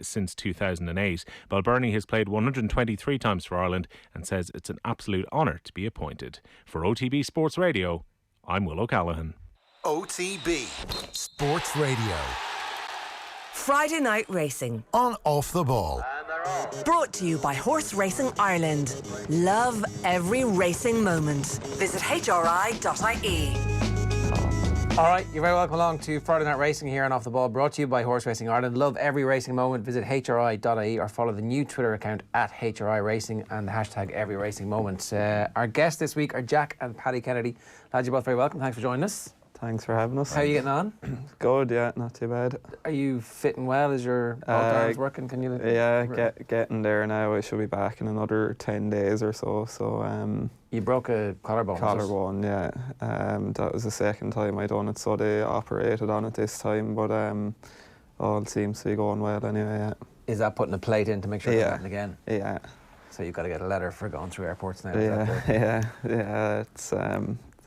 since 2008. Balbirnie has played 123 times for Ireland and says it's an absolute honour to be appointed. For OTB Sports Radio, I'm Will O'Callaghan. OTB Sports Radio. Friday Night Racing On Off the Ball. brought to you by Horse Racing Ireland. Love every racing moment. Visit hri.ie. All right, you're very welcome along to Friday Night Racing here on Off the Ball, brought to you by Horse Racing Ireland. Love every racing moment. Visit hri.ie or follow the new Twitter account at HRI Racing and the hashtag every racing moment. Our guests this week are Jack and Paddy Kennedy. Lads, you're both very welcome. Thanks for joining us. Thanks for having us. How are you getting on? Good, yeah, not too bad. Are you fitting well? Is your both arms working? Can you? Yeah, getting there now. I should be back in another 10 days or so. So you broke a collarbone. Collarbone, yeah. That was the second time I done it, so they operated on it this time. But all seems to be going well anyway. Yeah. Is that putting a plate in to make sure it doesn't happen again? Yeah. So you've got to get a letter for going through airports now. Yeah. It's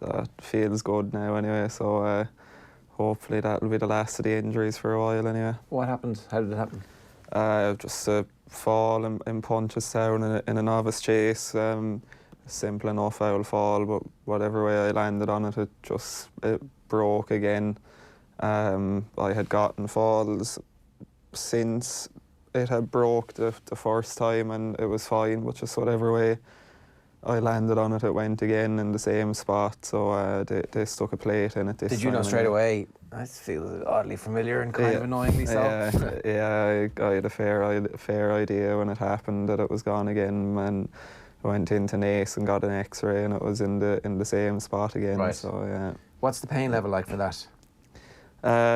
that feels good now anyway. So hopefully that'll be the last of the injuries for a while anyway. What happened? How did it happen? Just a fall in Punchestown in a novice chase. Simple enough foul fall, but whatever way I landed on it, it broke again. I had gotten falls since it had broke the first time, and it was fine, but just whatever way I landed on it, it went again in the same spot, so they stuck a plate in it this time. Did you know straight away? I feel oddly familiar and kind of annoyingly so. Yeah, I had a fair idea when it happened that it was gone again, and I went into Nace and got an X-ray, and it was in the same spot again. Right. So yeah. What's the pain level like for that?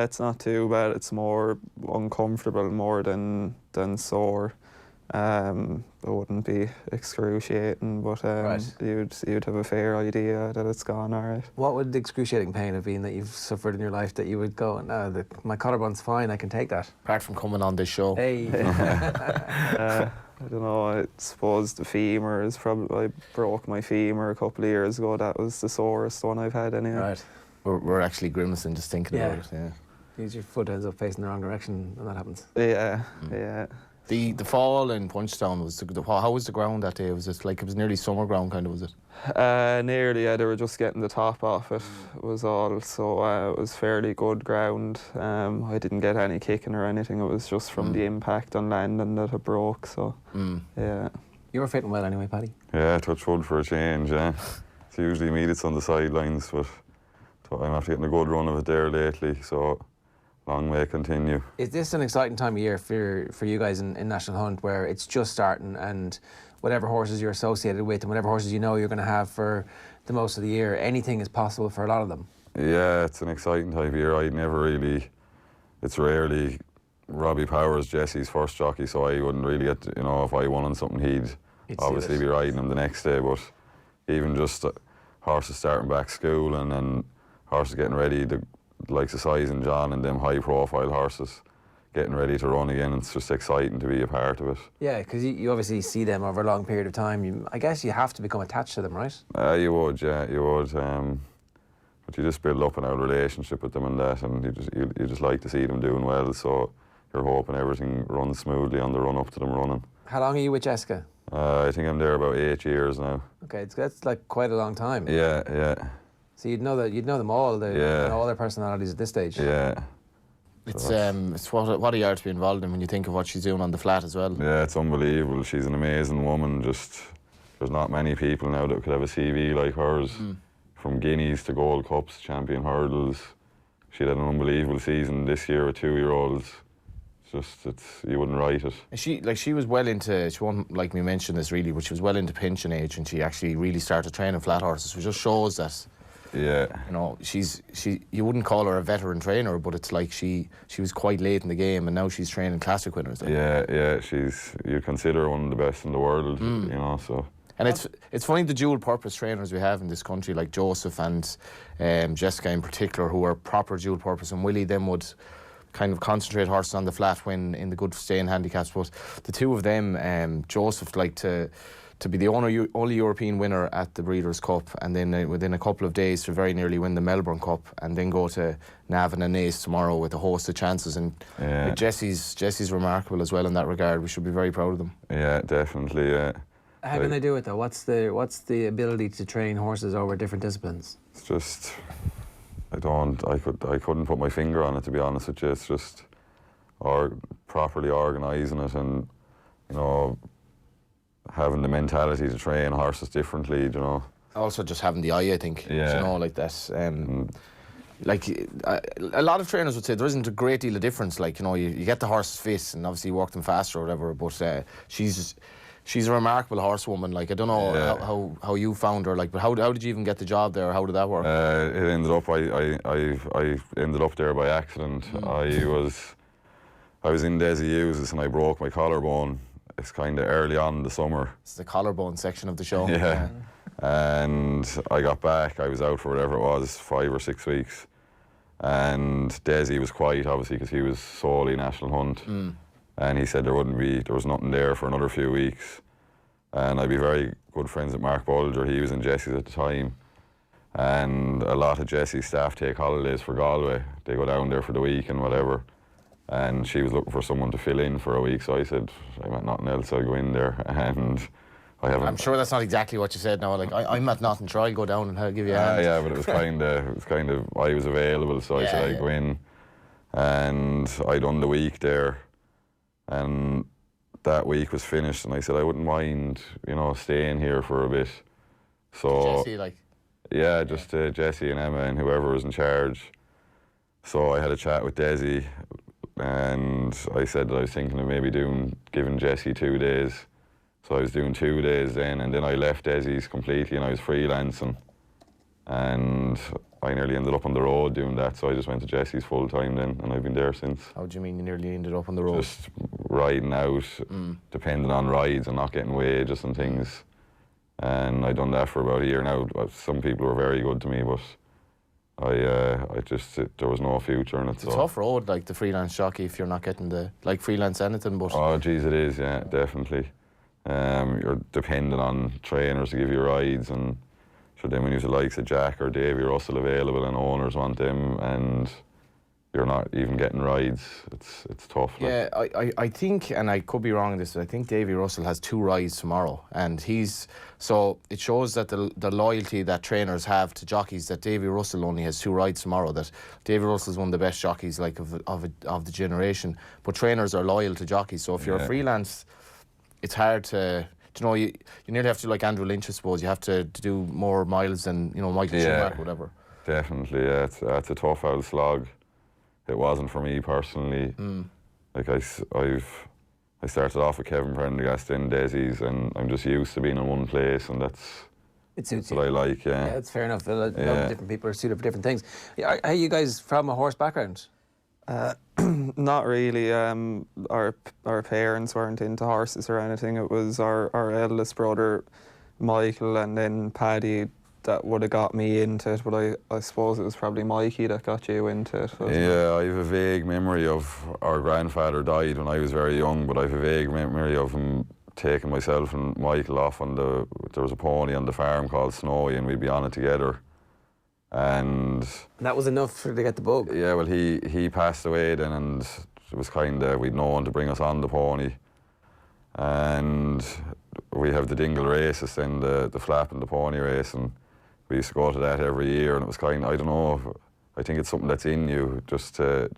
It's not too bad. It's more uncomfortable more than sore. It wouldn't be excruciating, but you'd have a fair idea that it's gone all right. What would the excruciating pain have been that you've suffered in your life that you would go, no, my collarbone's fine, I can take that? Apart from coming on this show. Hey. I don't know, I suppose the femur is probably, I broke my femur a couple of years ago. That was the sorest one I've had anyway. Right. We're actually grimacing just thinking about it, yeah. Means your foot ends up facing the wrong direction when that happens. Yeah. The fall in Punchestown, how was the ground that day? Was it like, it was nearly summer ground kind of, was it? Nearly, yeah. They were just getting the top off it, was all. So it was fairly good ground. I didn't get any kicking or anything. It was just from the impact on landing that it broke, so yeah. You were fitting well anyway, Paddy? Yeah, touch wood for a change, yeah. It's usually me that's on the sidelines, but I'm after getting a good run of it there lately, so long may continue. Is this an exciting time of year for you guys in National Hunt, where it's just starting and whatever horses you're associated with and whatever horses you know you're going to have for the most of the year, anything is possible for a lot of them? Yeah, it's an exciting time of year. It's rarely Robbie Powers, Jesse's first jockey, so I wouldn't really get, if I won on something, he'd obviously be riding him the next day, but even just horses starting back school and then horses getting ready, the likes of Size and John and them high-profile horses getting ready to run again. It's just exciting to be a part of it. Yeah, because you obviously see them over a long period of time. I guess you have to become attached to them, right? You would. But you just build up an old relationship with them and that, and you just like to see them doing well, so you're hoping everything runs smoothly on the run up to them running. How long are you with Jessica? I think I'm there about 8 years now. Okay, that's like quite a long time. Yeah. So you'd know them all, all their personalities at this stage. Yeah. It's what a yard to be involved in when you think of what she's doing on the flat as well. Yeah, it's unbelievable. She's an amazing woman. Just there's not many people now that could have a CV like hers. From Guineas to Gold Cups, champion hurdles. She had an unbelievable season this year with 2-year-olds. You wouldn't write it. She was well into, she won't like me mention this really, but she was well into pension age, and she actually really started training flat horses, which just shows that. Yeah. You wouldn't call her a veteran trainer, but it's like she was quite late in the game, and now she's training classic winners. Yeah. You'd consider her one of the best in the world, so. And it's funny the dual purpose trainers we have in this country, like Joseph and Jessica in particular, who are proper dual purpose, and Willie them would kind of concentrate horses on the flat when in the good staying handicaps. But the two of them, Joseph liked to to be the only European winner at the Breeders' Cup, and then within a couple of days to very nearly win the Melbourne Cup, and then go to Navan and Naas tomorrow with a host of chances. And Jesse's remarkable as well in that regard. We should be very proud of them. Yeah, definitely. Yeah. How can they do it though? What's the ability to train horses over different disciplines? It's just I couldn't put my finger on it, to be honest with you. It's just properly organising it, and having the mentality to train horses differently, Also just having the eye, I think. Yeah. Like that. Like a lot of trainers would say there isn't a great deal of difference. Like, you get the horses fit and obviously you work them faster or whatever, but she's a remarkable horsewoman. Like, I don't know how you found her, like, but how did you even get the job there? How did that work? It ended up, I ended up there by accident. I was in Desi Uses and I broke my collarbone. It's kind of early on in the summer. It's the collarbone section of the show. Yeah. And I got back, I was out for whatever it was, 5 or 6 weeks. And Desi was quiet, obviously, because he was solely National Hunt. And he said there was nothing there for another few weeks. And I'd be very good friends with Mark Bolger. He was in Jesse's at the time. And a lot of Jesse's staff take holidays for Galway. They go down there for the week and whatever. And she was looking for someone to fill in for a week. So I said, I'm at nothing else, I'll go in there. And I'm sure that's not exactly what you said now. Like, I'm at nothing, sure, I'll go down and I'll give you a hand. Yeah, but it was kind of, I was available, so I said I'd go in. And I done the week there. And that week was finished, and I said I wouldn't mind, staying here for a bit. So Jesse, like? Yeah, just Jesse and Emma and whoever was in charge. So I had a chat with Desi, and I said that I was thinking of maybe giving Jesse 2 days. So I was doing 2 days then, and then I left Desi's completely, and I was freelancing. And I nearly ended up on the road doing that, so I just went to Jesse's full time then, and I've been there since. How do you mean you nearly ended up on the road? Just riding out, depending on rides and not getting wages and things. And I'd done that for about a year now. Some people were very good to me, but there was no future in it. It's a tough road, like the freelance jockey, if you're not getting freelance anything, but... Oh, geez, it is, yeah, definitely. You're dependent on trainers to give you rides, and so then when you have the likes of Jack or Davy Russell available and owners want them, and you're not even getting rides, it's tough. Yeah, I think, and I could be wrong in this, I think Davy Russell has 2 rides tomorrow, and so it shows that the loyalty that trainers have to jockeys, that Davy Russell only has 2 rides tomorrow, that Davy Russell is one of the best jockeys like of the generation, but trainers are loyal to jockeys, so if you're a freelance, it's hard to... you nearly have to, like Andrew Lynch, I suppose. You have to do more miles than, Michael Schumacher, whatever. Definitely, yeah. It's a tough old slog. It wasn't for me personally. Like I started off with Kevin Prendergast in Desi's, and I'm just used to being in one place, and it suits what I like, yeah. Yeah, that's fair enough. A lot of different people are suited for different things. Are you guys from a horse background? Not really. Our parents weren't into horses or anything. It was our eldest brother, Michael, and then Paddy that would have got me into it, but I suppose it was probably Mikey that got you into it. Yeah, I have a vague memory of our grandfather died when I was very young, but I have a vague memory of him taking myself and Michael off there was a pony on the farm called Snowy, and we'd be on it together. And that was enough to get the bug. Yeah, well, he passed away then, and it was we'd no one to bring us on the pony. And we have the Dingle races, then the flap and the pony race, and we used to go to that every year, and it was I don't know, I think it's something that's in you, just to,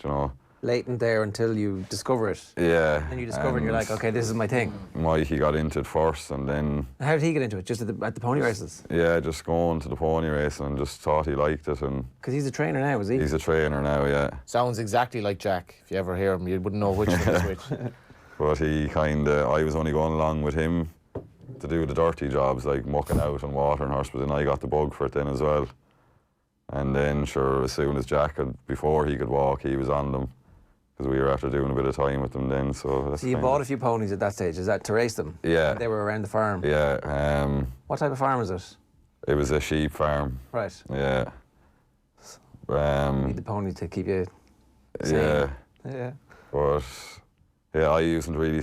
latent there until you discover it. Yeah. And you discover it and you're like, okay, this is my thing. Mikey got into it first, and then... How did he get into it? Just at the pony races? Yeah, just going to the pony race and just thought he liked it. Because he's a trainer now, is he? He's a trainer now, yeah. Sounds exactly like Jack. If you ever hear him, you wouldn't know which one is which. But I was only going along with him to do the dirty jobs, like mucking out and watering horse, but then I got the bug for it then as well. And then, sure, as soon as before he could walk, he was on them, because we were after doing a bit of time with them then. So you bought a few ponies at that stage, is that to race them? Yeah. They were around the farm? Yeah. What type of farm is it? It was a sheep farm. Right. Yeah. You need the pony to keep you sane. Yeah. Yeah. But Yeah, I used to really,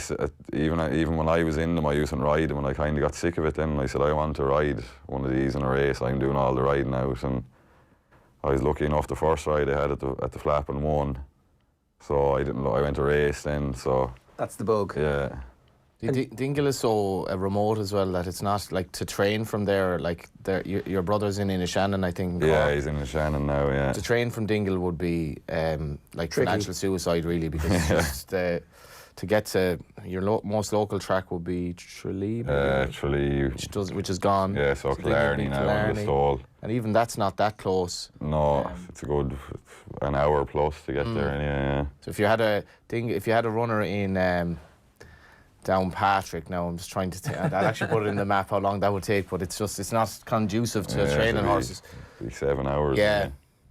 even when I was in them, I used to ride them, and I kind of got sick of it then. And I said, I want to ride one of these in a race. I'm doing all the riding out, and I was lucky enough. The first ride I had at the flap and won, so I went to race then. So That's the bug. yeah. Dingle is so remote as well that it's not like to train from there. Like your brother's in Inishannon, I think. Yeah, he's in Shannon now. Yeah. To train from Dingle would be like financial suicide, really, because it's just to get to your most local track would be Tralee, which is gone. Yeah, so Killarney now on the stall. And even that's not that close. No, it's a good an hour plus to get there. Yeah. So if you had a runner in down Patrick, now I'm just trying to I'd actually put it in the map how long that would take, but it's not conducive to training horses. Be 7 hours. Yeah.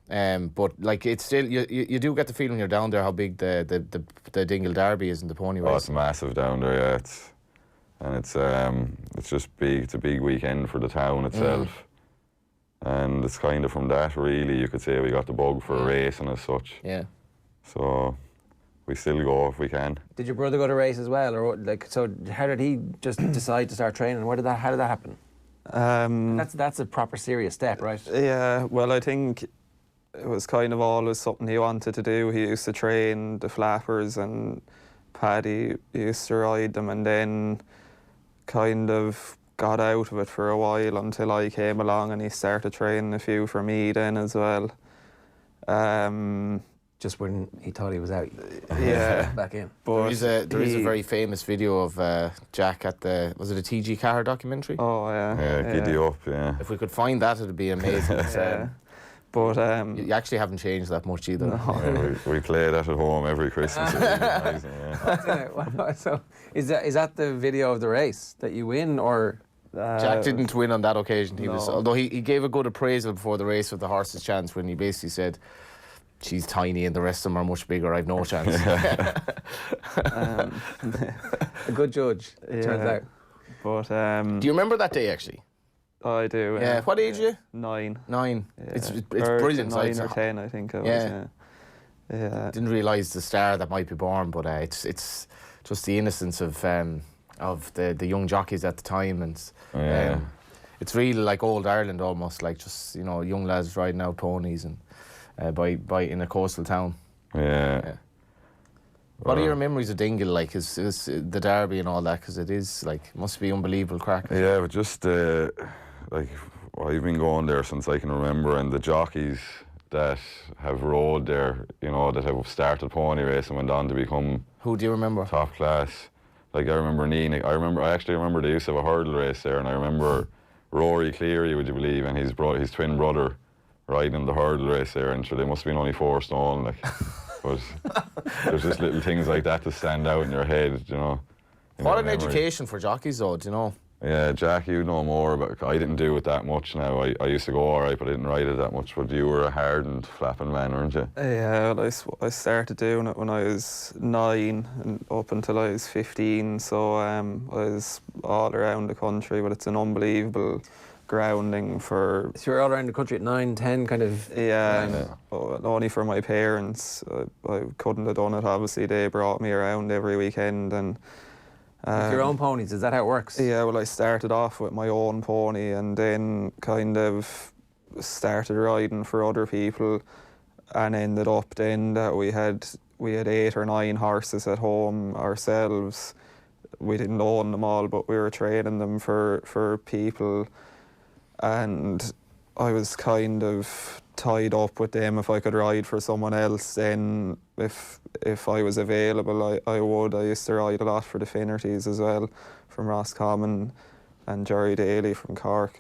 But like it's still you do get the feeling you're down there how big the Dingle Derby is in the pony race. Oh, it's massive down there. Yeah, it's just big. It's a big weekend for the town itself, and it's kind of from that really you could say we got the bug for racing as such. Yeah. So we still go if we can. Did your brother go to race as well, or like so? How did he just decide to start training? How did that happen? That's a proper serious step, right? Yeah, well, I think it was kind of always something he wanted to do. He used to train the flappers, and Paddy used to ride them, and then kind of got out of it for a while until I came along and he started training a few for me then as well. Just when he thought he was out, yeah, back in. But there is a very famous video of Jack at was it a TG Carr documentary? Oh yeah. Yeah, giddy up. Yeah. If we could find that, it'd be amazing. Yeah. But you actually haven't changed that much either. No. Yeah, we play that at home every Christmas. Amazing, yeah. So is that the video of the race that you win, or? Jack didn't win on that occasion. Although he gave a good appraisal before the race of the horse's chance when he basically said, she's tiny and the rest of them are much bigger, I've no chance. A good judge, turns out. But do you remember that day actually? I do. Yeah. What age are you? 9. 9. Yeah. It's brilliant. 9 or 10, I think I was. Yeah. Didn't realise the star that might be born, but it's just the innocence of the young jockeys at the time, and it's really like old Ireland almost, like just young lads riding out ponies and by in a coastal town. Yeah. What are your memories of Dingle like? Is the Derby and all that? Because it is like must be unbelievable crack. Yeah, but just like I've been going there since I can remember, and the jockeys that have rode there, that have started pony racing and went on to become. Who do you remember? Top class. Like I remember Nina. I actually remember they used to have a hurdle race there, and I remember Rory Cleary, would you believe, and his twin brother riding the hurdle race there, and sure they must have been only 4 stone, like. But there's just little things like that to stand out in your head, What an education for jockeys, though, do you know? Yeah, Jack, you know more, but I didn't do it that much now. I used to go all right, but I didn't ride it that much. But you were a hardened flapping man, weren't you? Yeah, well, I started doing it when I was 9 and up until I was 15. So I was all around the country, but it's an unbelievable grounding for. So you're all around the country at 9, 10, kind of. Yeah, only for my parents. I couldn't have done it. Obviously, they brought me around every weekend and. Your own ponies, is that how it works? Yeah, well, I started off with my own pony and then kind of started riding for other people, and ended up then that we had 8 or 9 horses at home ourselves. We didn't own them all, but we were training them for people, and I was kind of tied up with them. If I could ride for someone else, then if I was available, I would. I used to ride a lot for the Finnertys as well, from Roscommon, and Jerry Daly from Cork.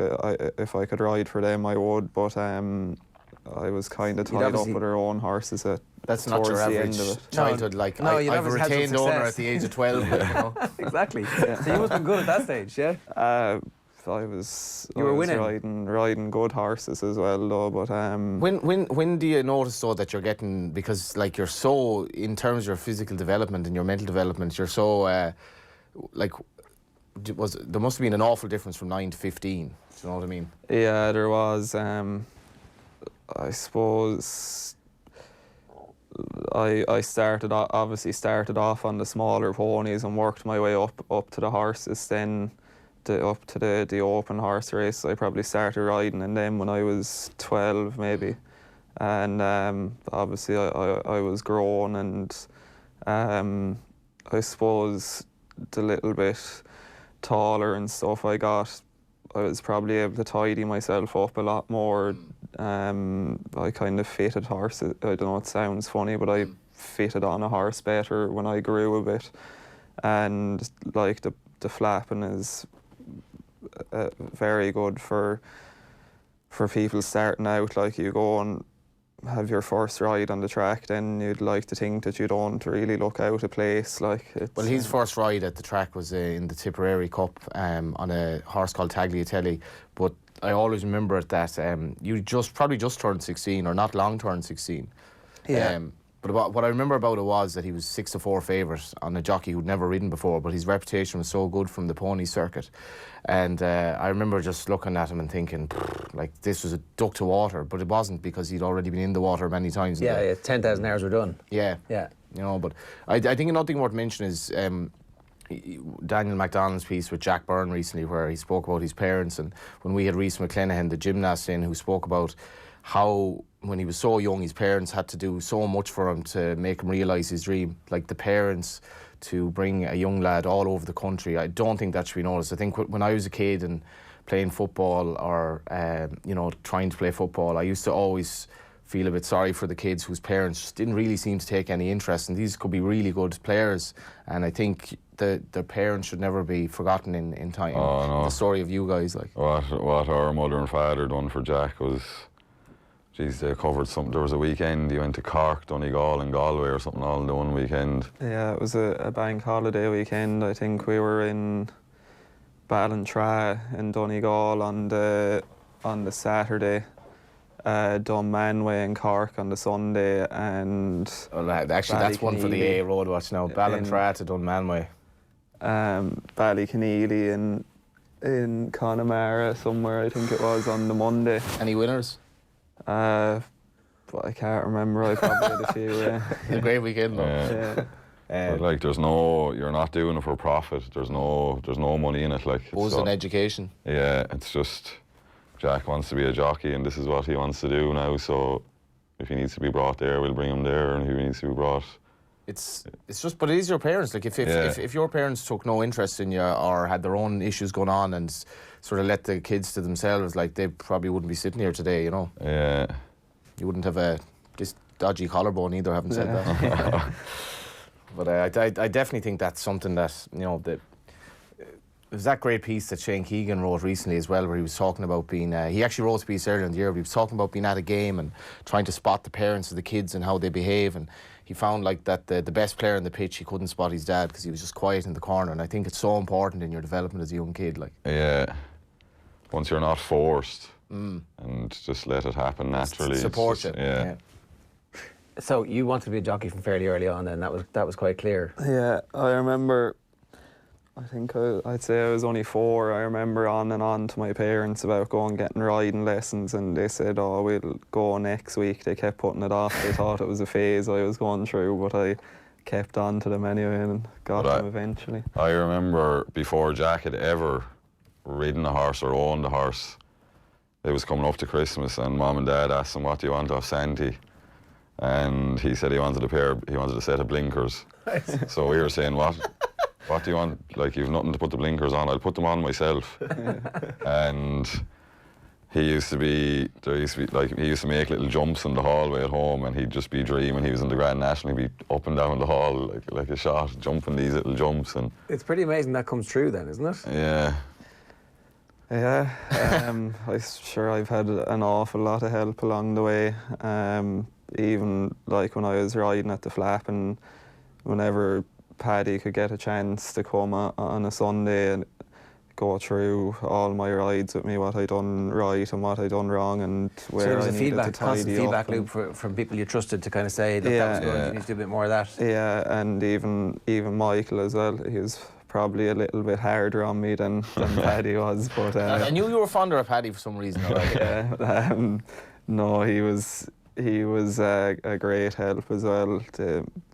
If I could ride for them, I would. But I was kind of tied up with our own horses that's not your average childhood. Like I have a retained owner at the age of 12. Exactly. Yeah. So you must have been good at that stage, yeah. I was winning. riding good horses as well, though. But when do you notice though that you're getting, because like you're so, in terms of your physical development and your mental development, you're so there must have been an awful difference from 9 to 15. Do you know what I mean? Yeah, there was. I suppose, I obviously started off on the smaller ponies and worked my way up to the horses, then up to the open horse race. I probably started riding in them when I was 12 maybe, and obviously I was grown, and I suppose the little bit taller and stuff I was probably able to tidy myself up a lot more. I kind of fitted horses. I don't know, it sounds funny, but I fitted on a horse better when I grew a bit. And like the flapping is very good for people starting out. Like, you go and have your first ride on the track, then you'd like to think that you don't really look out of place. Like, well, his first ride at the track was in the Tipperary Cup on a horse called Tagliatelle. But I always remember that you probably just turned 16, or not long turned 16. Yeah. But what I remember about it was that he was 6-4 favourite on a jockey who'd never ridden before, but his reputation was so good from the pony circuit. And I remember just looking at him and thinking, like, this was a duck to water, but it wasn't, because he'd already been in the water many times. Yeah, 10,000 hours were done. Yeah. Yeah. You know, but I think another thing worth mentioning is Daniel MacDonald's piece with Jack Byrne recently, where he spoke about his parents, and when we had Rhys McClenaghan, the gymnast, in, who spoke about how when he was so young his parents had to do so much for him to make him realise his dream. Like, the parents to bring a young lad all over the country, I don't think that should be noticed. I think when I was a kid and playing football, or you know, trying to play football, I used to always feel a bit sorry for the kids whose parents just didn't really seem to take any interest, and these could be really good players, and I think their parents should never be forgotten in time. Oh, no. The story of you guys, like What our mother and father done for Jack was, geez, they covered something. There was a weekend, you went to Cork, Donegal and Galway or something all in the one weekend. Yeah, it was a bank holiday weekend. I think we were in Ballantrae in Donegal on the Saturday, Dunmanway in Cork on the Sunday, and actually that's one for the A Road Watch now. Ballantrae to Dunmanway. Ballyconneely in Connemara somewhere, I think it was, on the Monday. Any winners? But I can't remember. I probably had a few. A great weekend though. Yeah. But like, you're not doing it for profit. There's no money in it. Like, It was an education. Yeah, it's just Jack wants to be a jockey, and this is what he wants to do now. So if he needs to be brought there, we'll bring him there, and if he needs to be brought. It's just, but it is your parents. Like, if your parents took no interest in you, or had their own issues going on, and sort of let the kids to themselves, like, they probably wouldn't be sitting here today, you know. Yeah. You wouldn't have this dodgy collarbone either, having said that. But I definitely think that's something that, you know, it was that great piece that Shane Keegan wrote recently as well, where he was talking about being, he actually wrote a piece earlier in the year, but he was talking about being at a game and trying to spot the parents of the kids and how they behave, and he found like that the best player on the pitch, he couldn't spot his dad because he was just quiet in the corner, and I think it's so important in your development as a young kid. Like, yeah, once you're not forced and just let it happen naturally. Support it. Yeah. So you wanted to be a jockey from fairly early on, then that was quite clear. Yeah, I remember. I think I'd say I was only 4. I remember on and on to my parents about going getting riding lessons, and they said, "Oh, we'll go next week." They kept putting it off. They thought it was a phase I was going through, but I kept on to them anyway and got them eventually. I remember before Jack had ever ridden a horse or owned a horse, it was coming up to Christmas, and Mum and Dad asked him, "What do you want off Santi?" And he said he wanted a set of blinkers. So we were saying, what do you want? Like, you've nothing to put the blinkers on. I'll put them on myself. And he used to make little jumps in the hallway at home, and he'd just be dreaming. He was in the Grand National, he'd be up and down the hall like a shot, jumping these little jumps. And it's pretty amazing that comes true then, isn't it? Yeah. Yeah, I'm sure I've had an awful lot of help along the way. Even like when I was riding at the Flap, and whenever Paddy could get a chance to come on a Sunday and go through all my rides with me, what I done right and what I done wrong, and where I needed to tidy constant feedback up. loop from people you trusted to kind of say that was good, you need to do a bit more of that. Yeah, and even Michael as well. He was probably a little bit harder on me than Paddy was, but I knew you were fonder of Paddy for some reason. No, he was he was a great help as well.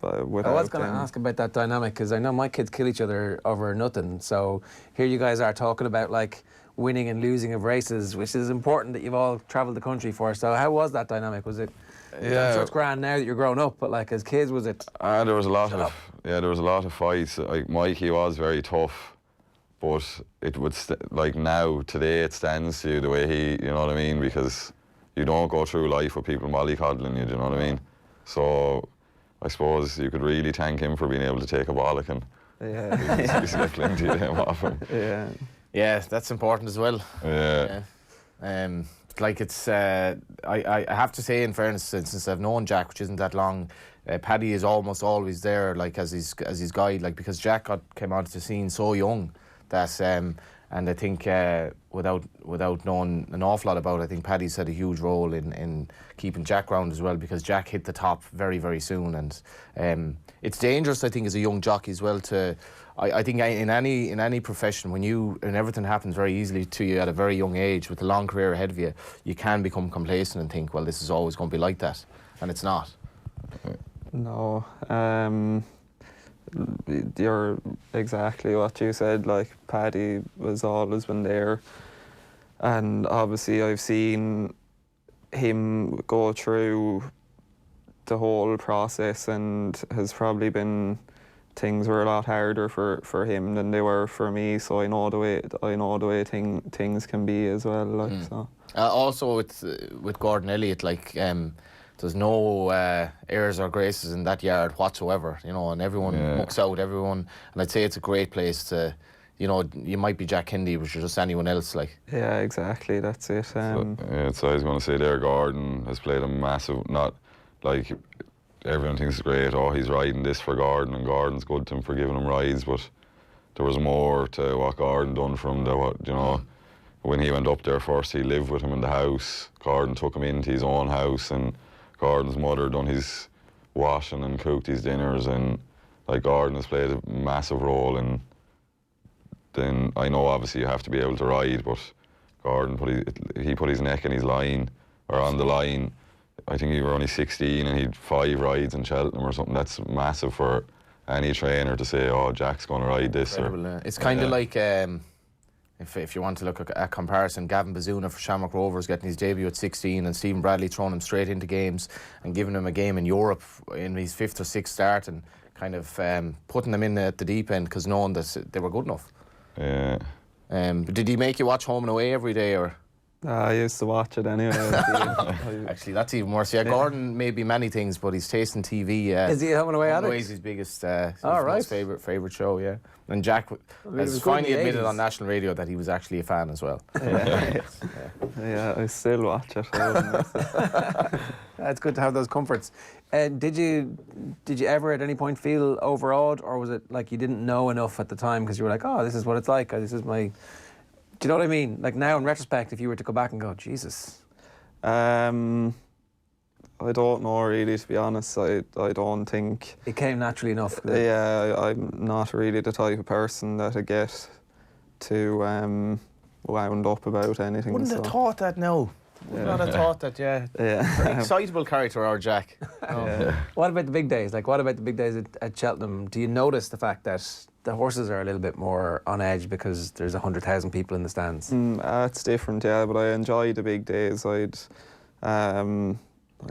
I was going to ask about that dynamic because I know my kids kill each other over nothing. So here you guys are talking about like winning and losing of races, which is important that you've all travelled the country for. So how was that dynamic? Was it? Yeah, I'm sure it's grand now that you're grown up, but like as kids, was it? There was a lot of fights. Like Mikey was very tough, but it would like now today it stands to you the way he, you know what I mean, because you don't go through life with people mollycoddling you, do you know what I mean? So I suppose you could really thank him for being able to take a bollock, and he's got plenty of them off him. Yeah. Yeah, that's important as well. Yeah. Like it's, I have to say, in fairness, since I've known Jack, which isn't that long, Paddy is almost always there, like as his guide, like because Jack came onto the scene so young that, and I think without knowing an awful lot about it, I think Paddy's had a huge role in keeping Jack round as well, because Jack hit the top very, very soon, and it's dangerous, I think, as a young jockey as well to. I think in any profession, when everything happens very easily to you at a very young age with a long career ahead of you, you can become complacent and think, well, this is always going to be like that, and it's not. No, you're exactly what you said. Like Paddy was always been there, and obviously I've seen him go through the whole process, and has probably been. Things were a lot harder for him than they were for me, so I know the way things can be as well. Like so. Also with Gordon Elliott, like there's no airs or graces in that yard whatsoever, you know, and everyone mucks out everyone, and I'd say it's a great place to, you know, you might be Jack Kennedy, but you're just anyone else, like. Yeah, exactly. That's it. So I was going to say there, Gordon has played a massive, not like. Everyone thinks it's great, he's riding this for Gordon, and Gordon's good to him for giving him rides, but there was more to what Gordon done for him. When he went up there first, he lived with him in the house. Gordon took him into his own house, and Gordon's mother done his washing and cooked his dinners, and like Gordon has played a massive role. And then I know obviously you have to be able to ride, but Gordon put his neck in his line, or on the line. I think he were only 16 and he'd 5 rides in Cheltenham or something. That's massive for any trainer to say, oh, Jack's going to ride this. It's kind of like, if you want to look at a comparison, Gavin Bazuna for Shamrock Rovers getting his debut at 16, and Stephen Bradley throwing him straight into games and giving him a game in Europe in his 5th or 6th start, and kind of putting them in at the deep end because knowing that they were good enough. Yeah. Did he make you watch Home and Away every day, or? I used to watch it anyway. Actually, that's even worse. Yeah, Gordon may be many things, but his taste in TV. Is he Home and Away addict? Home and Away is his biggest, favourite show. Yeah, and Jack has finally admitted on national radio that he was actually a fan as well. Yeah, I still watch it. It's good to have those comforts. Did you ever at any point feel overawed, or was it like you didn't know enough at the time because you were like, oh, this is what it's like, or this is my. Do you know what I mean? Like now, in retrospect, if you were to go back and go, Jesus. I don't know really, to be honest. I don't think it came naturally enough. Yeah, I'm not really the type of person that'd get too wound up about anything. Wouldn't have thought that. No. Would not have thought that. Yeah. Very excitable character, our Jack. What about the big days? Like, what about the big days at Cheltenham? Do you notice the fact that the horses are a little bit more on edge because there's 100,000 people in the stands? It's different, yeah, but I enjoy the big days. I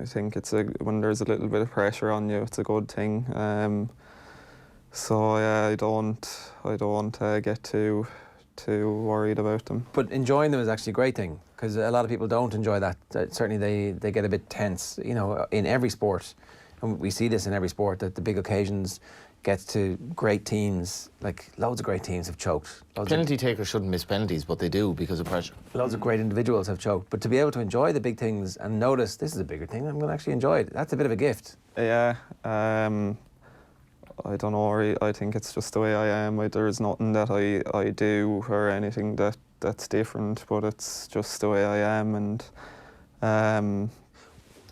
think when there's a little bit of pressure on you, it's a good thing. So yeah, I don't get too worried about them. But enjoying them is actually a great thing, because a lot of people don't enjoy that. Certainly they get a bit tense, you know, in every sport. And we see this in every sport, that the big occasions gets to great teams, like loads of great teams have choked. Penalty takers shouldn't miss penalties, but they do because of pressure. Loads of great individuals have choked. But to be able to enjoy the big things and notice this is a bigger thing, I'm going to actually enjoy it, that's a bit of a gift. Yeah, I don't know, I think it's just the way I am. There's nothing that I do or anything that's different, but it's just the way I am. And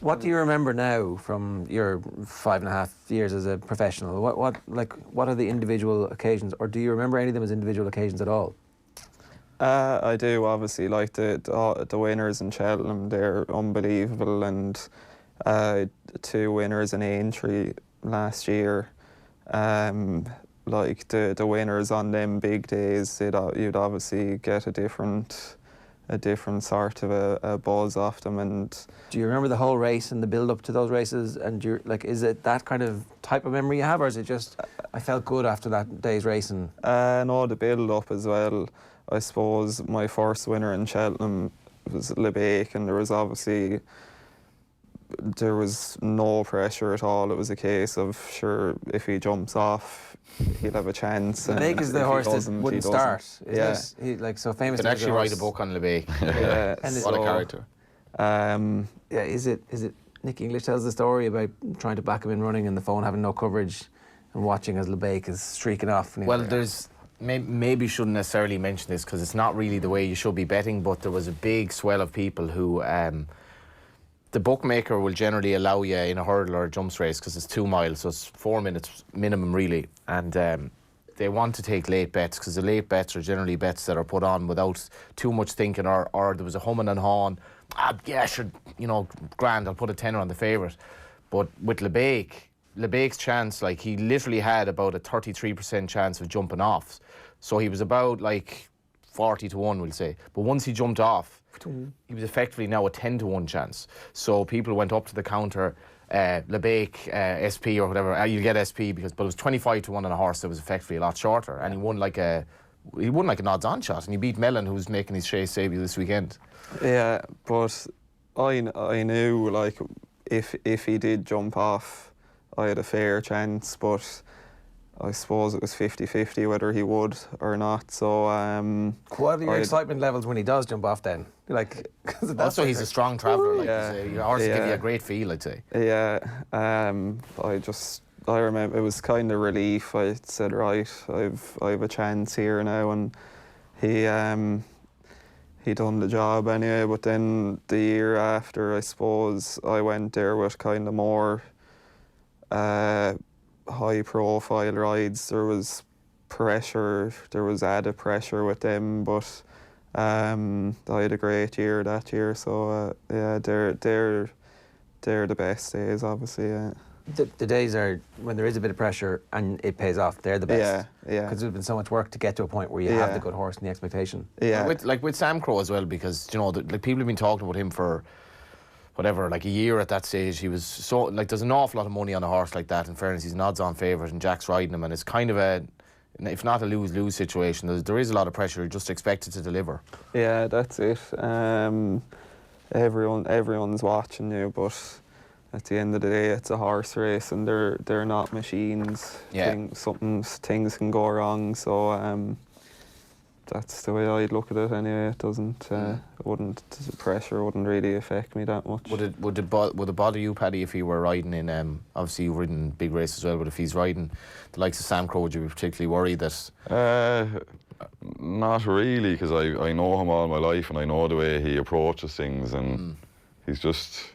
what do you remember now from your 5.5 years as a professional? What are the individual occasions, or do you remember any of them as individual occasions at all? I do, obviously. Like the winners in Cheltenham, they're unbelievable, and 2 winners in Aintree last year. Like the winners on them big days, you'd obviously get a different sort of a buzz off them. And Do you remember the whole race and the build up to those races? And you're like, is it that kind of type of memory you have, or is it just I felt good after that day's racing? no, the build up as well. I suppose my first winner in Cheltenham was Lebeek, and there was no pressure at all. It was a case of, sure, if he jumps off, he'll have a chance. Lebeek is the horse that wouldn't start. Yeah. He, like, so famous. You could actually write a book on Lebeek. Yeah. What a character. Yeah, is it Nick English tells the story about trying to back him in running and the phone having no coverage and watching as Lebeek is streaking off. Well, there's maybe shouldn't necessarily mention this because it's not really the way you should be betting, but there was a big swell of people who the bookmaker will generally allow you in a hurdle or a jumps race because it's 2 miles, so it's 4 minutes minimum really, and they want to take late bets because the late bets are generally bets that are put on without too much thinking, or there was a humming and hawing. Yeah, sure, grand, I'll put a tenner on the favourite. But with Lebeek's chance, like, he literally had about a 33% chance of jumping off. So he was about like 40 to 1, we'll say. But once he jumped off, he was effectively now a 10 to 1 chance. So people went up to the counter, Lebeek, SP or whatever. You get SP but it was 25 to 1 on a horse that was effectively a lot shorter, and he won like an odds-on shot, and he beat Mellon, who's making his chase debut this weekend. Yeah, but I knew, like, if he did jump off, I had a fair chance, but I suppose it was 50-50 whether he would or not. So what are your excitement levels when he does jump off then? Like, also he's a strong traveller. Like, yeah, your horse give you a great feel, I'd say. Yeah, I remember it was kind of relief. I said, right, I've a chance here now, and he done the job anyway. But then the year after, I suppose I went there with kind of more high profile rides. There was pressure, there was added pressure with them, but I had a great year that year, so yeah, they're the best days, obviously. Yeah. The days are when there is a bit of pressure and it pays off. They're the best. Yeah. Because there's been so much work to get to a point where you have the good horse and the expectation. Yeah. With Sam Crow as well, because people have been talking about him for whatever, like a year at that stage. He was so, like, there's an awful lot of money on a horse like that. In fairness, he's an odds-on favourite, and Jack's riding him, and it's kind of a, if not a lose-lose situation, there is a lot of pressure. You're just expected to deliver. Yeah, that's it. Everyone's watching you, but at the end of the day, it's a horse race, and they're not machines. Yeah. Things can go wrong, so that's the way I'd look at it anyway. It doesn't, the pressure wouldn't really affect me that much. Would it bother you, Paddy, if he were riding in, obviously you've ridden big races as well, but if he's riding the likes of Sam Crow, would you be particularly worried that? Not really, because I know him all my life, and I know the way he approaches things, and he's just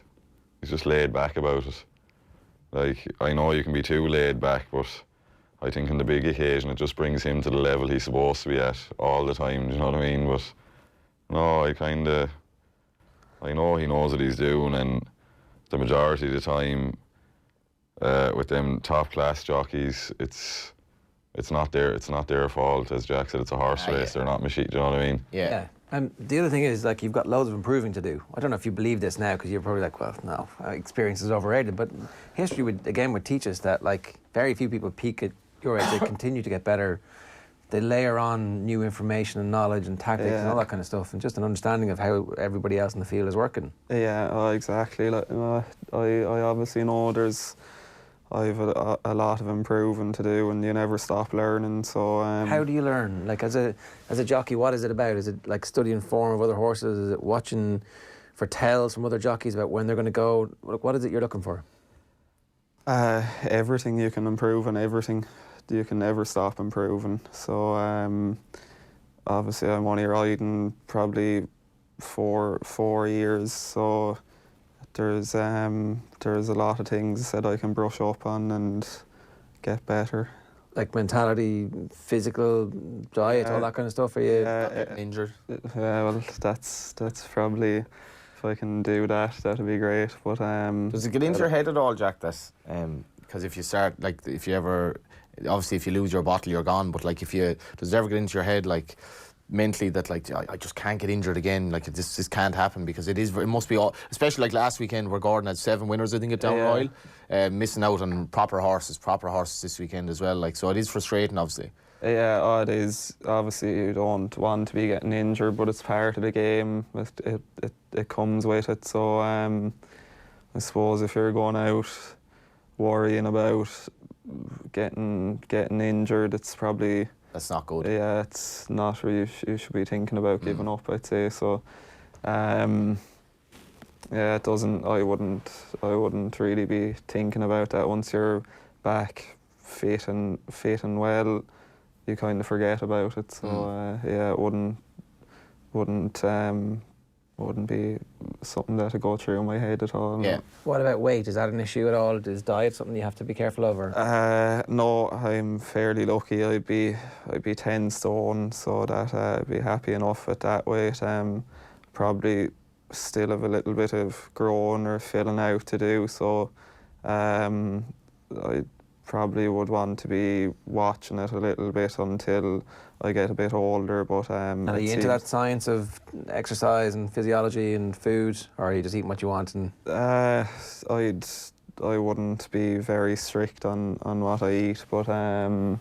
laid back about it. Like, I know you can be too laid back, but I think on the big occasion it just brings him to the level he's supposed to be at all the time, do you know what I mean? But no, I know he knows what he's doing, and the majority of the time with them top class jockeys, it's not their fault. As Jack said, it's a horse race. They're not machine, do you know what I mean? Yeah. And the other thing is, like, you've got loads of improving to do. I don't know if you believe this now, because you're probably like, well, no, experience is overrated. But history would teach us that, like, very few people peak at your age. They continue to get better. They layer on new information and knowledge and tactics and all that kind of stuff, and just an understanding of how everybody else in the field is working. Yeah, exactly. Like, I obviously know I've a lot of improving to do, and you never stop learning. So how do you learn? Like, as a jockey, what is it about? Is it like studying form of other horses? Is it watching for tells from other jockeys about when they're going to go? What is it you're looking for? Everything. You can improve on everything. You can never stop improving. So obviously I'm only riding probably four years, so there's a lot of things that I can brush up on and get better. Like mentality, physical, diet, all that kind of stuff. Are you injured? Well, that's probably if I can do that, that'd be great. But does it get into your head at all, Jack? That because if you start if you ever, obviously if you lose your bottle, you're gone. But does it ever get into your head mentally that I just can't get injured again? This can't happen, because it must be all, especially last weekend where Gordon had 7 winners, I think, at Down Royal, missing out on proper horses this weekend as well. So it is frustrating, obviously. Yeah, it is. Obviously, you don't want to be getting injured, but it's part of the game. It comes with it. So I suppose if you're going out worrying about getting injured, it's probably... That's not good. Yeah, it's not really. You should be thinking about giving up, I'd say. So, yeah, it doesn't. I wouldn't really be thinking about that. Once you're back fit and well, you kind of forget about it. So, yeah, it wouldn't be something that'd go through my head at all. Yeah. What about weight? Is that an issue at all? Is diet something you have to be careful over? No, I'm fairly lucky. I'd be 10 stone, so that I'd be happy enough at that weight. Probably still have a little bit of growing or filling out to do, so I probably would want to be watching it a little bit until I get a bit older. But and are you into that science of exercise and physiology and food, or are you just eating what you want? And I wouldn't be very strict on what I eat, but you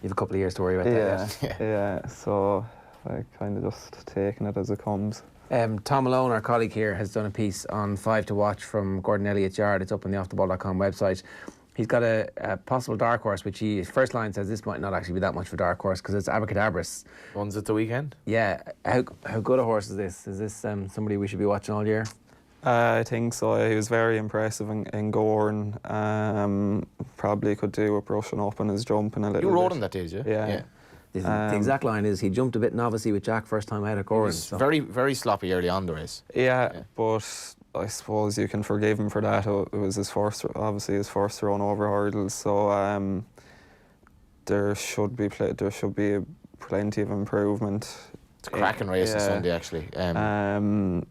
have a couple of years to worry about that. Yeah. So I kind of just taking it as it comes. Tom Malone, our colleague here, has done a piece on 5 to watch from Gordon Elliott's yard. It's up on the offtheball.com website. He's got a possible dark horse, which his first line says this might not actually be that much of a dark horse, because it's Abracadabras. Runs at the weekend? Yeah. How good a horse is this? Is this somebody we should be watching all year? I think so. He was very impressive in Gorn. Probably could do with brushing up on his jumping a little bit. You rode him that day, did you? Yeah. The exact line is he jumped a bit novice with Jack first time out at Gorn. Very, very sloppy early on the race. Yeah, but I suppose you can forgive him for that. It was his first run over hurdles, so there should be plenty of improvement. It's a cracking race on Sunday, actually. Yeah,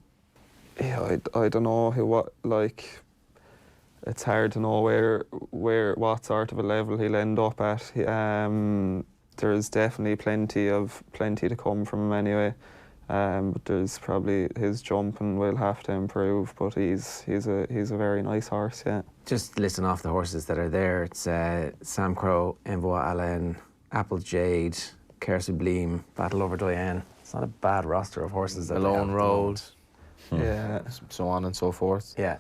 I don't know it's hard to know what sort of a level he'll end up at. There's definitely plenty to come from him anyway. But there's probably his jumping will have to improve. But he's a very nice horse, yeah. Just listing off the horses that are there. It's Sam Crow, Envoy Alain, Apple Jade, Care Sublime, Battle Over Diane. It's not a bad roster of horses. Malone Road. Yeah. So on and so forth. Yeah.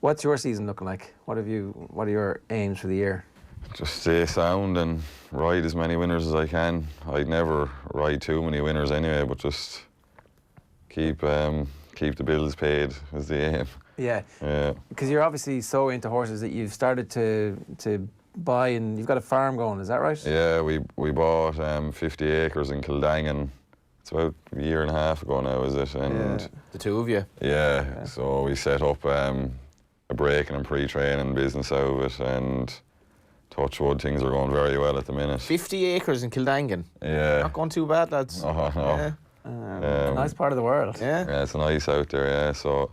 What's your season looking like? What are your aims for the year? Just stay sound and ride as many winners as I can. I'd never ride too many winners anyway, but just keep the bills paid is the aim. Yeah. Because you're obviously so into horses that you've started to buy, and you've got a farm going, is that right? Yeah, we bought 50 acres in Kildangan. It's about a year and a half ago now, is it? And the two of you? Yeah, so we set up a breaking and pre-training business out of it, and touch wood, things are going very well at the minute. 50 acres in Kildangan? Yeah. Not going too bad, lads. Oh, no. Yeah. Nice part of the world. Yeah, it's nice out there, yeah. So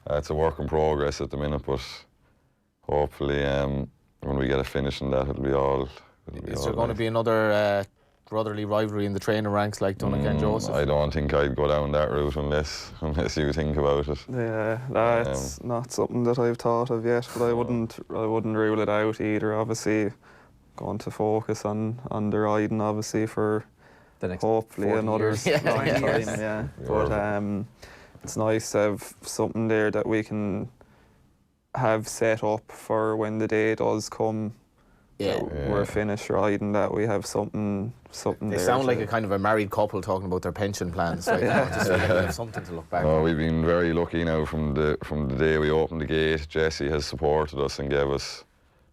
it's a work in progress at the minute, but hopefully when we get a finish in that, it'll be all... Is there going to be another brotherly rivalry in the trainer ranks like Donnacha and Joseph? I don't think I'd go down that route unless you think about it. Yeah, that's not something that I've thought of yet, but I wouldn't rule it out either. Obviously, going to focus on the riding, obviously, for the next hopefully another time. Yeah. But it's nice to have something there that we can have set up for when the day does come. We're finished riding, that we have something they there. They sound like a kind of a married couple talking about their pension plans. Like, just so have something to look back on. We've been very lucky now from the day we opened the gate. Jesse has supported us and gave us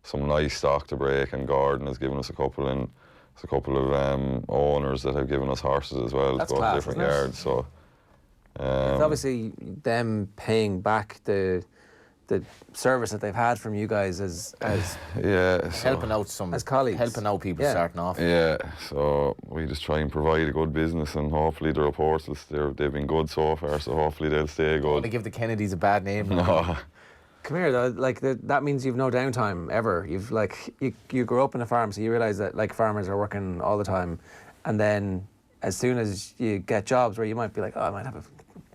some nice stock to break, and Gordon has given us a couple of owners that have given us horses as well. That's to go class, to different yards. So it's obviously them paying back the the service that they've had from you guys as Yeah, so, Helping out some as colleagues. helping out people Yeah. starting off. yeah, so we just try and provide a good business, and hopefully the reports they've been good so far. So hopefully they'll stay I want to good. give the Kennedys a bad name. No, Come here, though. Like that means you've no downtime ever. You've like you grow up in a farm, so you realise that like farmers are working all the time, and then as soon as you get jobs where you might be like, oh, I might have a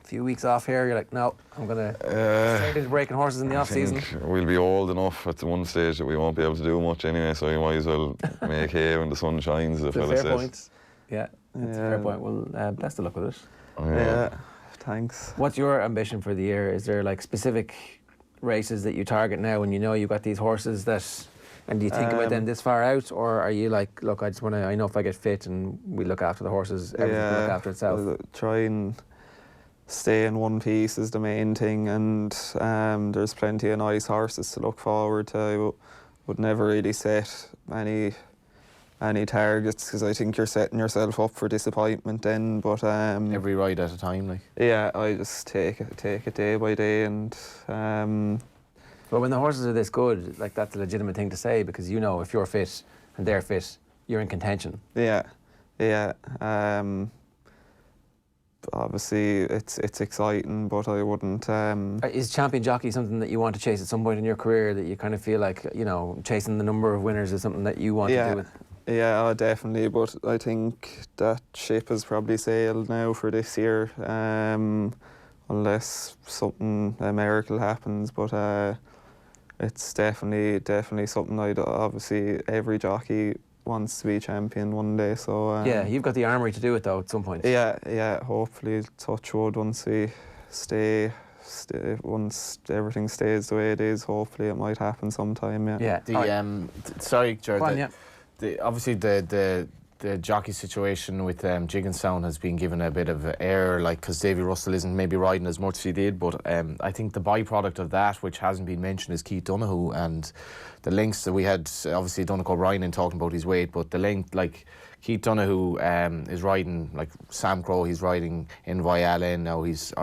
few weeks off here, you're like, no, I'm gonna straight into breaking horses in the off season. we'll be old enough at the one stage that we won't be able to do much anyway. So you might as well make hay when the sun shines, as the fella Fair says. point. Yeah, that's a fair point. Well, best of luck with it. Yeah, thanks. What's your ambition for the year? Is there like specific races that you target now when you know you've got these horses that, and do you think about them this far out, or are you like, look, I just want to, I know if I get fit and we look after the horses, everything will look after itself? I'll try and stay in one piece is the main thing, and there's plenty of nice horses to look forward to. I would never really set any targets, because I think you're setting yourself up for disappointment then. But Every ride at a time, like. yeah, I just take it day by day, and But when the horses are this good, like that's a legitimate thing to say, because you know if you're fit and they're fit, you're in contention. yeah. Obviously, it's exciting, but I wouldn't. Is champion jockey something that you want to chase at some point in your career, that you kind of feel like, you know, chasing the number of winners is something that you want to do with? Yeah, definitely. But I think that ship has probably sailed now for this year, unless something miracle happens. But it's definitely something obviously every jockey wants to be champion one day. So Yeah, you've got the armoury to do it though at some point. yeah. Hopefully, touch wood, once we once everything stays the way it is, hopefully it might happen sometime. Yeah. Yeah. Sorry, Jared. Go on, yeah. Obviously the jockey situation with Jig and Sound has been given a bit of air, like, because Davy Russell isn't maybe riding as much as he did, but I think the byproduct of that, which hasn't been mentioned, is Keith Donoghue, and the links that we had, obviously Donegal Ryan talking about his weight, but the link, like Keith Donoghue is riding, like Sam Crow, he's riding in Viala now, he's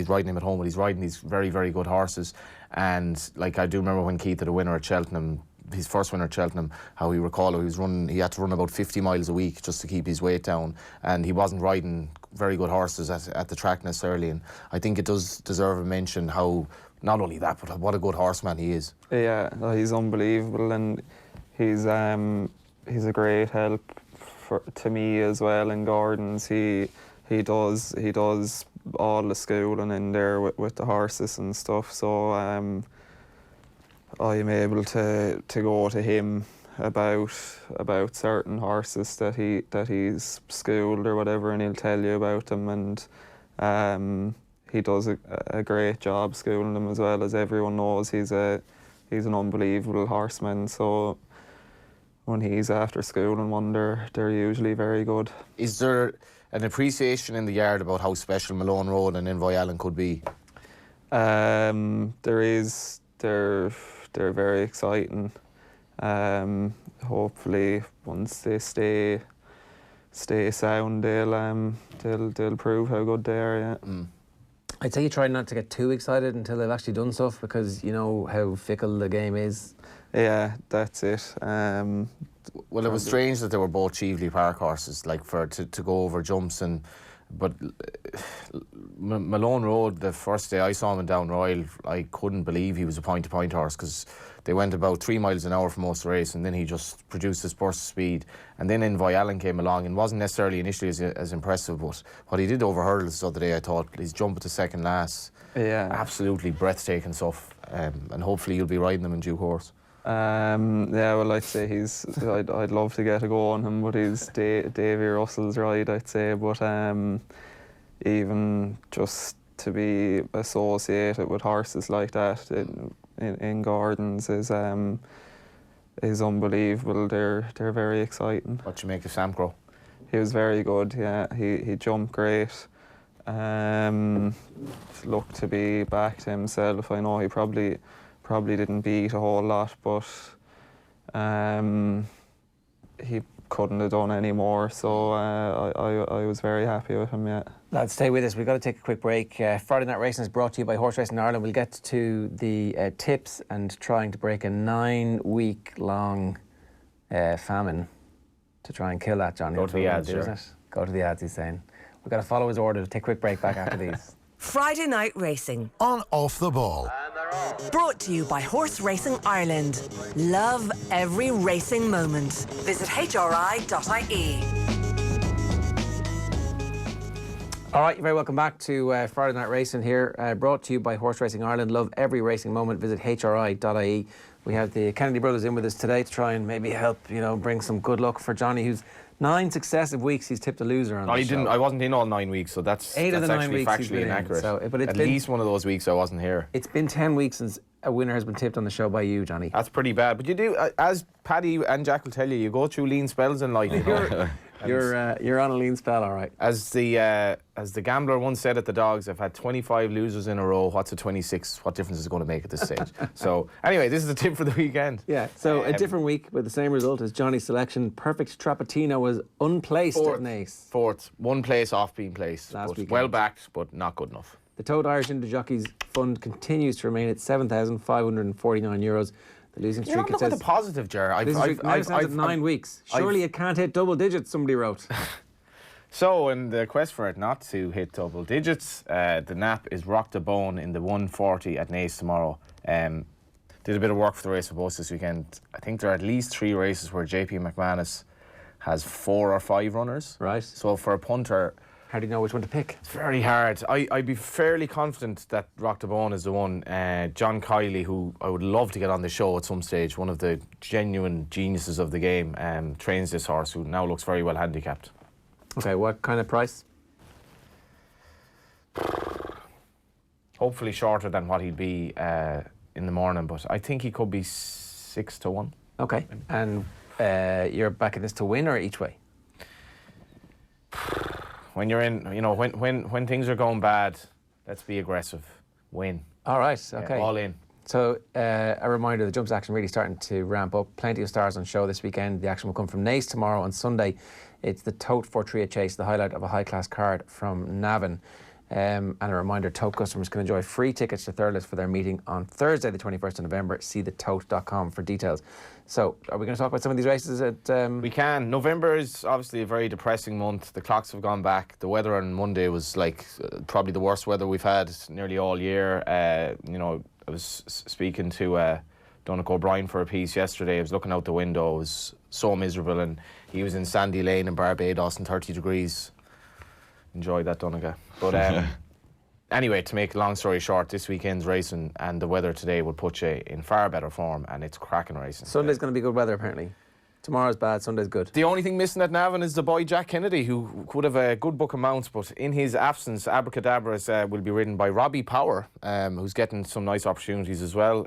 riding him at home, but he's riding these very, very good horses. And like, I do remember when Keith had a winner at Cheltenham, his first winner at Cheltenham, how he had to run about 50 miles a week just to keep his weight down, and he wasn't riding very good horses at the track necessarily. And I think it does deserve a mention how, not only that, but what a good horseman he is. Yeah, he's unbelievable, and he's a great help to me as well in Gordon's. He does all the schooling in there with the horses and stuff. So I'm able to go to him about certain horses that he's schooled or whatever, and he'll tell you about them. And he does a great job schooling them, as well as everyone knows. He's an unbelievable horseman. So when he's after schooling one, they're usually very good. Is there an appreciation in the yard about how special Malone Road and Invoyallen could be? There is. They're very exciting. Hopefully, once they stay sound, they'll prove how good they are. Yeah. I'd say you try not to get too excited until they've actually done stuff, because you know how fickle the game is. Yeah, that's it. Well, it was strange that they were both Cheveley Park horses, like to go over jumps, but Malone Road, the first day I saw him in Down Royal, I couldn't believe he was a point-to-point horse, because they went about 3 miles an hour for most of the race, and then he just produced this burst of speed. And then Invoyallen came along and wasn't necessarily initially as impressive, but what he did over hurdles the other day, I thought, his jump at the second last, absolutely breathtaking stuff. And hopefully you'll be riding them in due course. Yeah, well, I'd say I'd love to get a go on him, but he's Davy Russell's ride, I'd say. But even just to be associated with horses like that in Gordon's is unbelievable. They're very exciting. What you make of Sam Crow? He was very good. Yeah, he jumped great. Looked to be back to himself. I know he probably didn't beat a whole lot, but he couldn't have done any more. So I was very happy with him. Yeah. Lads, stay with us. We've got to take a quick break. Friday Night Racing is brought to you by Horse Racing Ireland. We'll get to the tips and trying to break a 9-week-long famine to try and kill that, Johnny. Go to the ads, isn't it? Go to the ads, he's saying. We've got to follow his order. Take a quick break back after these. Friday Night Racing. On Off the Ball. Brought to you by Horse Racing Ireland. Love every racing moment. Visit hri.ie. All right, you're very welcome back to Friday Night Racing here, brought to you by Horse Racing Ireland. Love every racing moment. Visit hri.ie. We have the Kennedy brothers in with us today to try and maybe help, bring some good luck for Johnny, who's 9 successive weeks he's tipped a loser on. I wasn't in all 9 weeks, so that's 8 of the 9 actually weeks he's factually been in, inaccurate. but it's At been- least one of those weeks I wasn't here. It's been 10 weeks since a winner has been tipped on the show by you, Johnny. That's pretty bad. But you do, as Paddy and Jack will tell you, you go through lean spells in life. You're on a lean spell, all right. As the gambler once said at the Dogs, I've had 25 losers in a row. What's a 26? What difference is it going to make at this stage? So anyway, this is the tip for the weekend. Yeah, so a different week with the same result as Johnny's selection. Perfect Trapattino was unplaced at Naas. Fourth, one place off being placed. Last But weekend. well backed, but not good enough. The Toad Irish Inter Jockeys Fund continues to remain at €7,549. The losing You're streak, not looking at the positive, Ger. losing streak now stands at 9 weeks. Surely it can't hit double digits, somebody wrote. So, in the quest for it not to hit double digits, the nap is rocked a bone in the 140 at Naas tomorrow. Did a bit of work for the race for both this weekend. I think there are at least 3 races where JP McManus has 4 or 5 runners. Right. So for a punter, How do you know which one to pick? it's very hard. I'd be fairly confident that Rock the Bone is the one. John Kiley, who I would love to get on the show at some stage, one of the genuine geniuses of the game, trains this horse, who now looks very well handicapped. Okay, what kind of price? Hopefully shorter than what he'd be in the morning, but I think he could be 6 to 1. Okay, and you're backing this to win or each way? When you're in, when things are going bad, let's be aggressive. Win. All right, Yeah, okay. all in. So, a reminder, the jumps action really starting to ramp up. Plenty of stars on show this weekend. The action will come from Naas tomorrow. On Sunday, it's the Tote Fortria Chase, the highlight of a high-class card from Navan. And a reminder, Tote customers can enjoy free tickets to Thurles for their meeting on Thursday, the 21st of November. See thetote.com for details. So, are we going to talk about some of these races at... We can. November is obviously a very depressing month. The clocks have gone back. The weather on Monday was probably the worst weather we've had nearly all year. I was speaking to Donnacha O'Brien for a piece yesterday. I was looking out the window. It was so miserable, and he was in Sandy Lane in Barbados in 30 degrees. Enjoyed that, Donnacha. But anyway, to make a long story short, this weekend's racing and the weather today will put you in far better form, and it's cracking racing. Sunday's going to be good weather, apparently. Tomorrow's bad, Sunday's good. The only thing missing at Navan is the boy Jack Kennedy, who could have a good book of mounts, but in his absence, Abracadabras will be ridden by Robbie Power, who's getting some nice opportunities as well,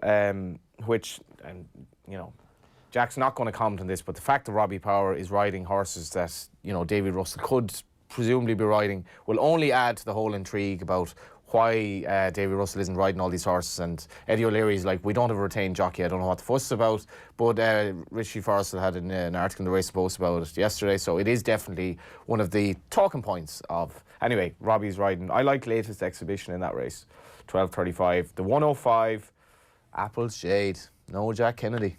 Jack's not going to comment on this, but the fact that Robbie Power is riding horses that, David Russell could presumably be riding will only add to the whole intrigue about why David Russell isn't riding all these horses. And Eddie O'Leary's like, we don't have a retained jockey. I don't know what the fuss is about. But Richie Forrestal had an article in the Race Post about it yesterday. So it is definitely one of the talking points of... Anyway, Robbie's riding. I like latest exhibition in that race. 12:35. The 105, Apple's Jade. No Jack Kennedy.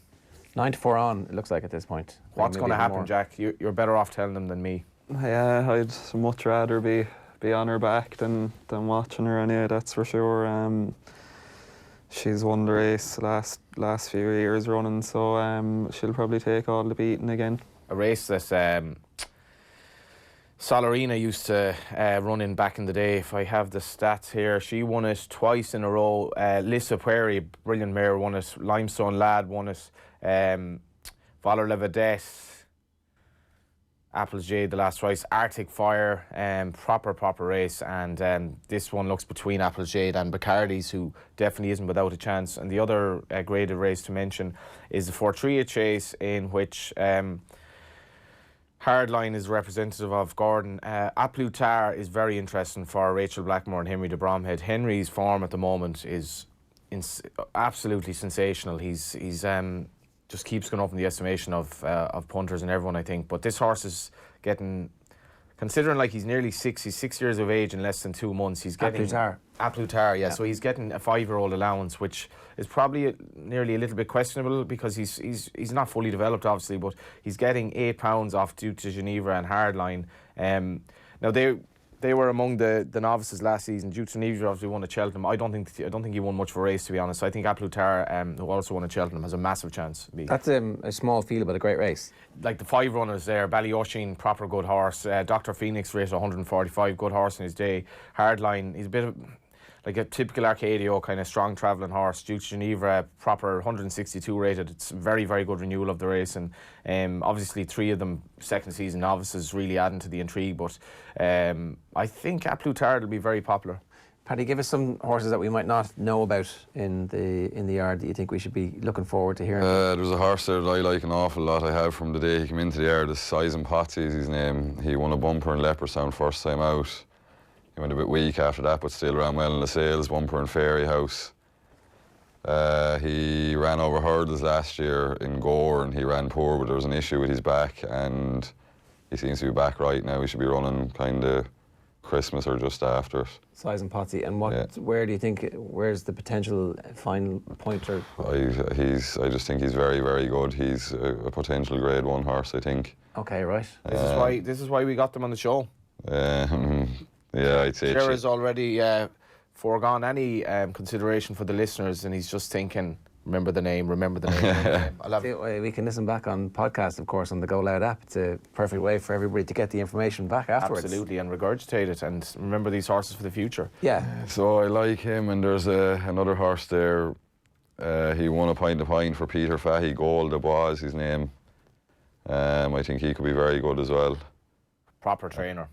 9 to 4 on, it looks like at this point. What's Maybe going to even happen, more. Jack? You're better off telling them than me. Yeah, I'd much rather be on her back than watching her anyway, that's for sure. She's won the race last few years running, so she'll probably take all the beating again. A race that Solarina used to run in back in the day. If I have the stats here, she won it twice in a row. Lissa Pueri, brilliant mare, won it. Limestone Lad won it. Valor La Vedette, Apple's Jade the last twice. Arctic Fire, proper race. And this one looks between Apple's Jade and Bacardi's, who definitely isn't without a chance. And the other graded race to mention is the Fortria Chase, in which... Hardline is representative of Gordon. Aplutar is very interesting for Rachel Blackmore and Henry de Bromhead. Henry's form at the moment is absolutely sensational. He's just keeps going up in the estimation of punters and everyone, I think. But this horse is getting, considering like he's nearly 6, he's 6 years of age in less than 2 months. He's getting Aplutar, yeah. So he's getting a 5-year-old allowance, which is probably nearly a little bit questionable because he's not fully developed, obviously, but he's getting £8 off Duke de Geneva and Hardline. Now they were among the novices last season. Duke de Geneva obviously won at Cheltenham. I don't think he won much of a race, to be honest. So I think Aplutar, who also won at Cheltenham, has a massive chance. That's a small field, but a great race. Like the 5 runners there, Ballyosheen, proper good horse. Dr. Phoenix rated 145, good horse in his day. Hardline, he's a bit of like a typical Arcadio kind of strong travelling horse. Duke de Geneva, proper 162 rated. It's very, very good renewal of the race, and obviously 3 of them second season novices, really adding to the intrigue. But I think Aplutar will be very popular. Paddy, give us some horses that we might not know about in the yard that you think we should be looking forward to hearing. There's a horse there that I like an awful lot. I have from the day he came into the yard. The Size and Potsy is his name. He won a bumper in Leopardstown first time out. He went a bit weak after that, but still ran well in the sales, bumper in Fairy House. He ran over hurdles last year in Gore, and he ran poor, but there was an issue with his back, and he seems to be back right now. He should be running kind of Christmas or just after it. Size and Potsy. And where do you think, where's the potential final pointer? I just think he's very, very good. He's a potential Grade 1 horse, I think. Okay, right. This is why we got them on the show. Yeah, I'd say Sarah's already foregone any consideration for the listeners, and he's just thinking, remember the name. We can listen back on podcast, of course, on the Go Loud app. It's a perfect way for everybody to get the information back afterwards. Absolutely, and regurgitate it and remember these horses for the future. Yeah. So I like him, and there's another horse there. He won a pint of pine for Peter Fahey. Gold Dubois is his name. I think he could be very good as well. Proper trainer.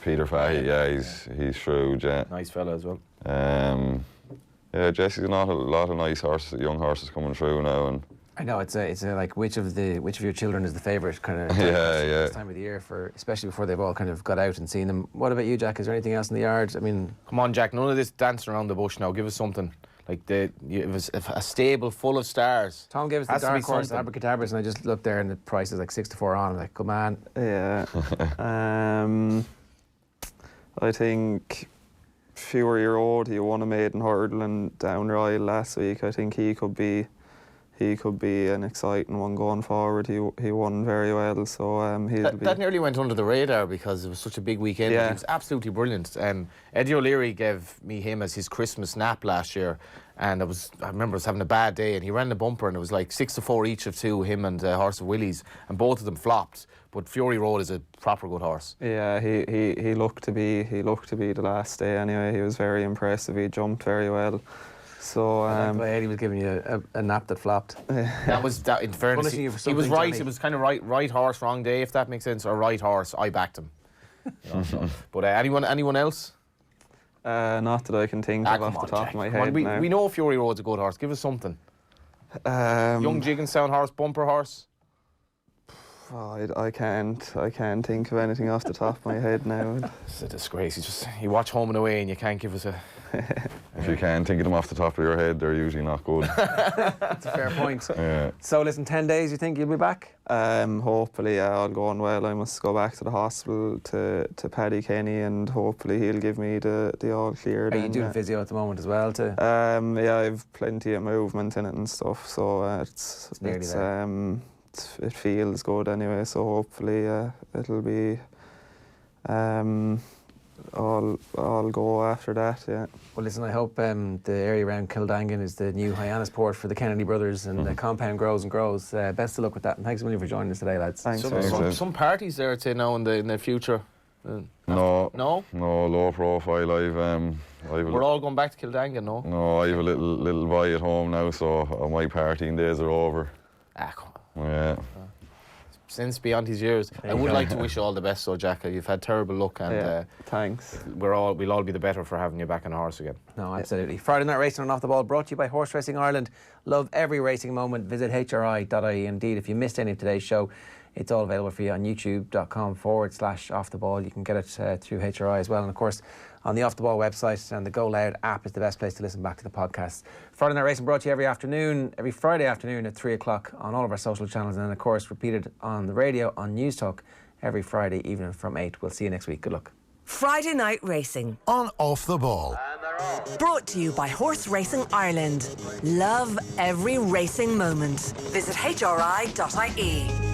Peter Fahey, yeah, he's shrewd, yeah. Nice fella as well. Yeah, Jesse's got a lot of nice horses, young horses coming through now, and I know it's a like which of your children is the favourite kind of this time of the year, for especially before they've all kind of got out and seen them. What about you, Jack? Is there anything else in the yard? I mean, come on, Jack. None of this dancing around the bush now. Give us something. Like it was a stable full of stars. Tom gave us the dark horse Abracadabras, and I just looked there and the price is like 6 to 4 on. I'm like, come on. Yeah. I think Fury-Road, he won a maiden hurdle in Down Royal last week. I think he could be an exciting one going forward. He won very well, so that nearly went under the radar because it was such a big weekend. Yeah. He was absolutely brilliant. Eddie O'Leary gave me him as his Christmas nap last year, and I remember I was having a bad day, and he ran the bumper, and it was like 6 to 4 each of 2, him and Horse of Willie's, and both of them flopped. But Fury-Road is a proper good horse. Yeah, he looked to be the last day anyway. He was very impressive. He jumped very well. So Eddie was giving you a nap that flopped. that in fairness, he was right. Johnny. It was kind of right horse, wrong day, if that makes sense, or right horse. I backed him. But anyone else? Not that I can think of off the top of my head. We know Fury-Road's a good horse. Give us something. Young Jigginstown horse, bumper horse. I can't think of anything off the top of my head now. It's a disgrace. You watch Home and Away and you can't give us a. If you can't think of them off the top of your head, they're usually not good. That's a fair point. Yeah. So listen, 10 days, you think you'll be back? Hopefully, yeah, all going well. I must go back to the hospital to Paddy Kenny, and hopefully he'll give me the all clear. Are you doing physio at the moment as well? Yeah, I've plenty of movement in it and stuff, so it's nearly there. It feels good anyway, so hopefully it'll be all go after that, yeah. Well, listen, I hope the area around Kildangan is the new Hyannisport for the Kennedy brothers, and the compound grows and grows. Best of luck with that, and thanks a million for joining us today, lads. Thanks. Some parties there, I'd say, now in the future. No, low profile. We're all going back to Kildangan, no? No, I have a little boy at home now, so my partying days are over. Come on. Yeah. Since beyond his years. I would like to wish you all the best, though, Jack. You've had terrible luck, and thanks. We'll all be the better for having you back on a horse again. No, absolutely. Friday Night Racing and Off the Ball brought to you by Horse Racing Ireland. Love every racing moment. Visit hri.ie. Indeed, if you missed any of today's show, It's all available for you on youtube.com/Off the Ball. You can get it through HRI as well. And of course, on the Off the Ball website, and the Go Loud app is the best place to listen back to the podcast. Friday Night Racing brought to you every Friday afternoon at 3 o'clock on all of our social channels, and then of course repeated on the radio on News Talk every Friday evening from 8. We'll see you next week. Good luck. Friday Night Racing. On Off the Ball. Brought to you by Horse Racing Ireland. Love every racing moment. Visit hri.ie.